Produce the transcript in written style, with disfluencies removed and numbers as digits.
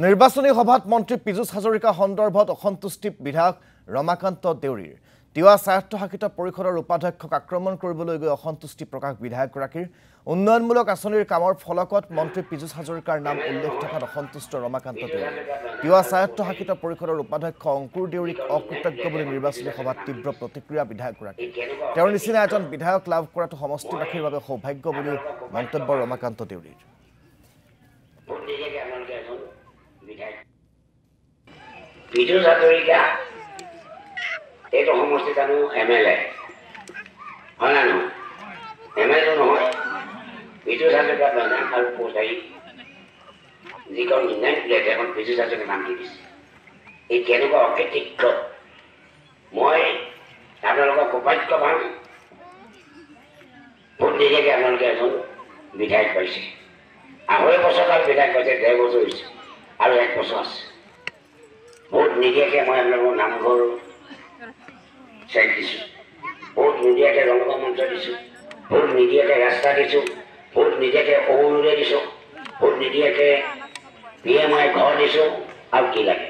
নিৰ্বাচনী সভাত মন্ত্ৰী পীযুষ হাজৰিকা সন্দৰ্ভত অসন্তুষ্টি বিধায়ক ৰমাকান্ত দেউৰীৰ তিৱা স্বায়ত্তশাসিত পৰিষদৰ উপাধ্যক্ষক আক্ৰমণ কৰিবলৈ গৈ অসন্তুষ্টি প্ৰকাশ বিধায়কগৰাকীৰ উন্নয়নমূলক আঁচনিৰ কামৰ ফলকত মন্ত্ৰী পীযুষ হাজৰিকাৰ নাম উল্লেখ থকাত অসন্তুষ্ট ৰমাকান্ত দেউৰী তিৱা স্বায়ত্তশাসিত পৰিষদৰ উপাধ্যক্ষ অংকুৰ দেউৰীক অকৃতজ্ঞ বুলি নিৰ্বাচনী সভাত তীব্ৰ প্ৰতিক্ৰিয়া বিধায়কগৰাকী তেওঁৰ নিচিনা এজন বিধায়ক লাভ কৰাটো সমষ্টিবাসীৰ বাবে সৌভাগ্য বুলি মন্তব্য ৰমাকান্ত দেউৰীৰ পীযুষ হাজৰিকা এইটো সমষ্টি জানো MLA হয় না নহয় MLA নহয় পীযুষ হাজৰিকা নাম আৰু পোষ্টাই যিখন ইণ্ডিয়ান প্লেট এখন পীযুষ হাজৰিকাৰ নাম দি দিছে এই কেনেকুৱা অকৃতজ্ঞ মই আপোনালোকক সৌভাগ্যৱান ভোট নিদিয়াকৈ আপোনালোকে এজন বিধায়ক পাইছে 2.5 বছৰ কাল বিধায়ক পাইছে 1.5 বছৰ হৈছে আৰু 1 বছৰ আছে ভোট নিদিয়াকৈ মই আপোনালোকৰ নামঘৰ চেক দিছোঁ ভোট নিদিয়াকৈ ৰংগা মঞ্চ দিছোঁ ভোট নিদিয়াকৈ ৰাস্তা দিছোঁ ভোট নিদিয়াকৈ অৰুণোদয় দিছোঁ ভোট নিদিয়াকৈ PMI ঘৰ দিছোঁ আৰু কি লাগে